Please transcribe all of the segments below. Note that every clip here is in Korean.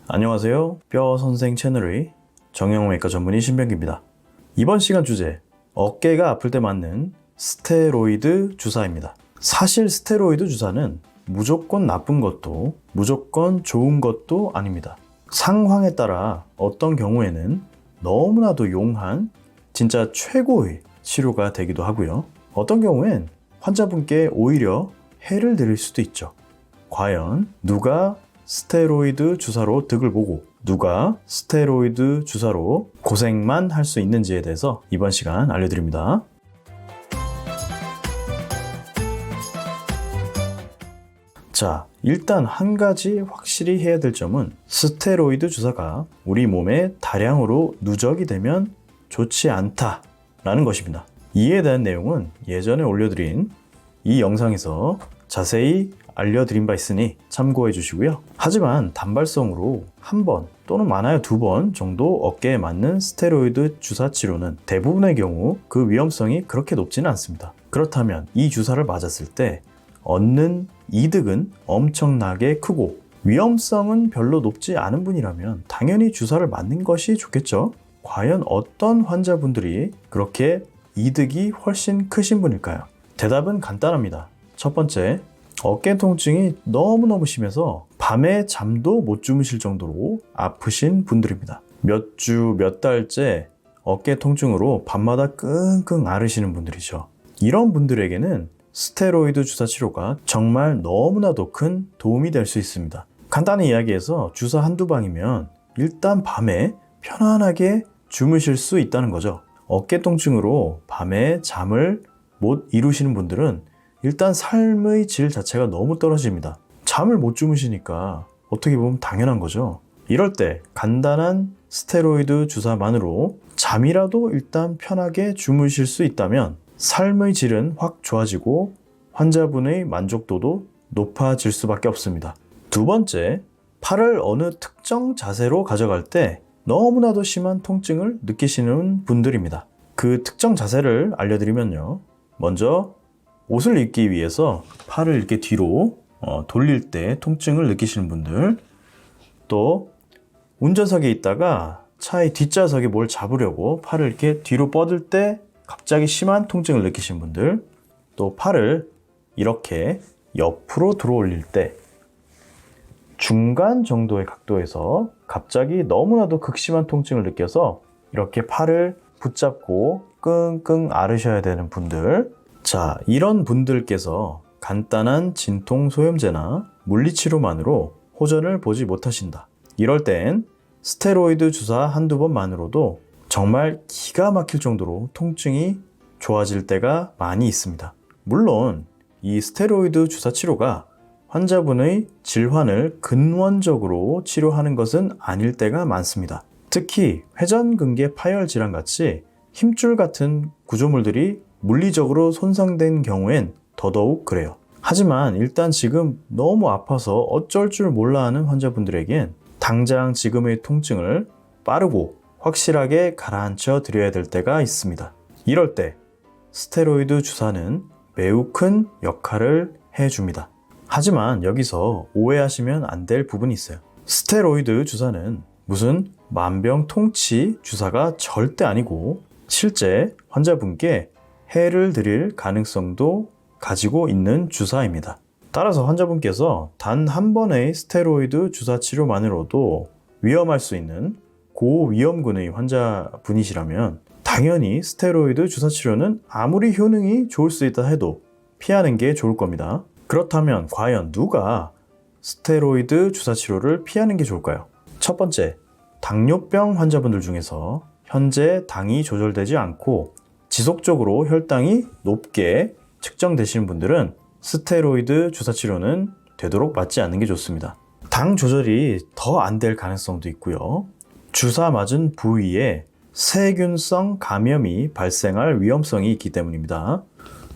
안녕하세요. 뼈 선생 채널의 정형외과 전문의 신병기입니다. 이번 시간 주제, 어깨가 아플 때 맞는 스테로이드 주사입니다. 사실 스테로이드 주사는 무조건 나쁜 것도 무조건 좋은 것도 아닙니다. 상황에 따라 어떤 경우에는 너무나도 용한 진짜 최고의 치료가 되기도 하고요. 어떤 경우엔 환자분께 오히려 해를 드릴 수도 있죠. 과연 누가 스테로이드 주사로 득을 보고 누가 스테로이드 주사로 고생만 할 수 있는지에 대해서 이번 시간 알려드립니다. 자, 일단 한 가지 확실히 해야 될 점은 스테로이드 주사가 우리 몸에 다량으로 누적이 되면 좋지 않다라는 것입니다. 이에 대한 내용은 예전에 올려드린 이 영상에서 자세히 알려드린 바 있으니 참고해 주시고요. 하지만 단발성으로 한 번 또는 많아야 2번 정도 어깨에 맞는 스테로이드 주사 치료는 대부분의 경우 그 위험성이 그렇게 높지는 않습니다. 그렇다면 이 주사를 맞았을 때 얻는 이득은 엄청나게 크고 위험성은 별로 높지 않은 분이라면 당연히 주사를 맞는 것이 좋겠죠. 과연 어떤 환자분들이 그렇게 이득이 훨씬 크신 분일까요? 대답은 간단합니다. 첫 번째, 어깨 통증이 너무너무 심해서 밤에 잠도 못 주무실 정도로 아프신 분들입니다. 몇 주, 몇 달째 어깨 통증으로 밤마다 끙끙 앓으시는 분들이죠. 이런 분들에게는 스테로이드 주사 치료가 정말 너무나도 큰 도움이 될 수 있습니다. 간단히 이야기해서 주사 한두 방이면 일단 밤에 편안하게 주무실 수 있다는 거죠. 어깨 통증으로 밤에 잠을 못 이루시는 분들은 일단 삶의 질 자체가 너무 떨어집니다. 잠을 못 주무시니까 어떻게 보면 당연한 거죠. 이럴 때 간단한 스테로이드 주사만으로 잠이라도 일단 편하게 주무실 수 있다면 삶의 질은 확 좋아지고 환자분의 만족도도 높아질 수밖에 없습니다. 두 번째, 팔을 어느 특정 자세로 가져갈 때 너무나도 심한 통증을 느끼시는 분들입니다. 그 특정 자세를 알려드리면요. 먼저 옷을 입기 위해서 팔을 이렇게 뒤로 돌릴 때 통증을 느끼시는 분들, 또 운전석에 있다가 차의 뒷좌석에 뭘 잡으려고 팔을 이렇게 뒤로 뻗을 때 갑자기 심한 통증을 느끼시는 분들, 또 팔을 이렇게 옆으로 들어 올릴 때 중간 정도의 각도에서 갑자기 너무나도 극심한 통증을 느껴서 이렇게 팔을 붙잡고 끙끙 앓으셔야 되는 분들, 자, 이런 분들께서 간단한 진통 소염제나 물리치료만으로 호전을 보지 못하신다. 이럴 땐 스테로이드 주사 한두 번만으로도 정말 기가 막힐 정도로 통증이 좋아질 때가 많이 있습니다. 물론 이 스테로이드 주사 치료가 환자분의 질환을 근원적으로 치료하는 것은 아닐 때가 많습니다. 특히 회전근개 파열 질환 같이 힘줄 같은 구조물들이 물리적으로 손상된 경우엔 더더욱 그래요. 하지만 일단 지금 너무 아파서 어쩔 줄 몰라 하는 환자분들에겐 당장 지금의 통증을 빠르고 확실하게 가라앉혀 드려야 될 때가 있습니다. 이럴 때 스테로이드 주사는 매우 큰 역할을 해줍니다. 하지만 여기서 오해하시면 안 될 부분이 있어요. 스테로이드 주사는 무슨 만병통치 주사가 절대 아니고 실제 환자분께 해를 드릴 가능성도 가지고 있는 주사입니다. 따라서 환자분께서 단 한 번의 스테로이드 주사 치료만으로도 위험할 수 있는 고위험군의 환자분이시라면 당연히 스테로이드 주사 치료는 아무리 효능이 좋을 수 있다 해도 피하는 게 좋을 겁니다. 그렇다면 과연 누가 스테로이드 주사 치료를 피하는 게 좋을까요? 첫 번째, 당뇨병 환자분들 중에서 현재 당이 조절되지 않고 지속적으로 혈당이 높게 측정되시는 분들은 스테로이드 주사 치료는 되도록 맞지 않는 게 좋습니다. 당 조절이 더 안 될 가능성도 있고요. 주사 맞은 부위에 세균성 감염이 발생할 위험성이 있기 때문입니다.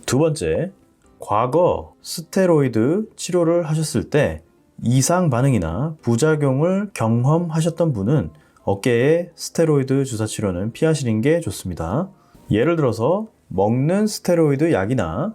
두 번째, 과거 스테로이드 치료를 하셨을 때 이상 반응이나 부작용을 경험하셨던 분은 어깨에 스테로이드 주사 치료는 피하시는 게 좋습니다. 예를 들어서 먹는 스테로이드 약이나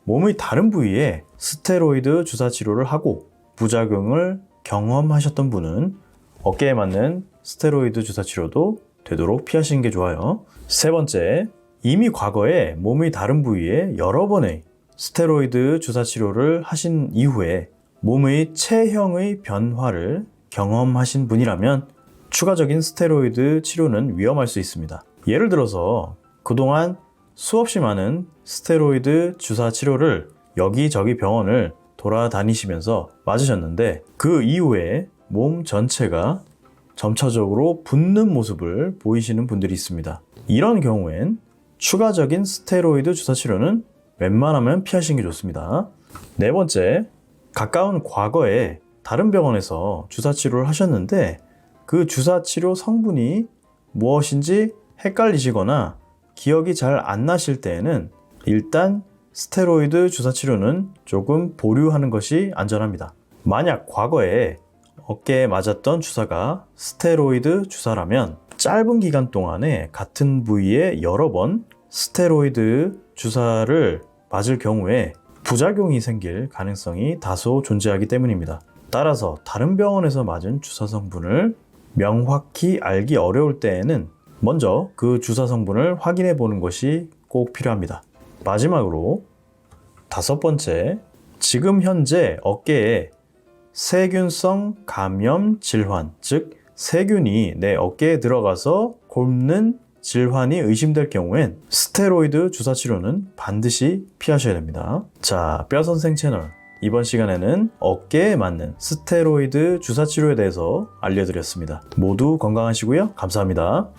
몸의 다른 부위에 스테로이드 주사 치료를 하고 부작용을 경험하셨던 분은 어깨에 맞는 스테로이드 주사 치료도 되도록 피하시는 게 좋아요. 세 번째, 이미 과거에 몸의 다른 부위에 여러 번의 스테로이드 주사 치료를 하신 이후에 몸의 체형의 변화를 경험하신 분이라면 추가적인 스테로이드 치료는 위험할 수 있습니다. 예를 들어서 그동안 수없이 많은 스테로이드 주사 치료를 여기저기 병원을 돌아다니시면서 맞으셨는데 그 이후에 몸 전체가 점차적으로 붓는 모습을 보이시는 분들이 있습니다. 이런 경우엔 추가적인 스테로이드 주사 치료는 웬만하면 피하시는 게 좋습니다. 네 번째, 가까운 과거에 다른 병원에서 주사 치료를 하셨는데 그 주사 치료 성분이 무엇인지 헷갈리시거나 기억이 잘 안 나실 때에는 일단 스테로이드 주사 치료는 조금 보류하는 것이 안전합니다. 만약 과거에 어깨에 맞았던 주사가 스테로이드 주사라면 짧은 기간 동안에 같은 부위에 여러 번 스테로이드 주사를 맞을 경우에 부작용이 생길 가능성이 다소 존재하기 때문입니다. 따라서 다른 병원에서 맞은 주사 성분을 명확히 알기 어려울 때에는 먼저 그 주사 성분을 확인해 보는 것이 꼭 필요합니다. 마지막으로 다섯 번째, 지금 현재 어깨에 세균성 감염 질환, 즉 세균이 내 어깨에 들어가서 곪는 질환이 의심될 경우엔 스테로이드 주사 치료는 반드시 피하셔야 됩니다. 자, 뼈선생 채널 이번 시간에는 어깨에 맞는 스테로이드 주사 치료에 대해서 알려드렸습니다. 모두 건강하시고요. 감사합니다.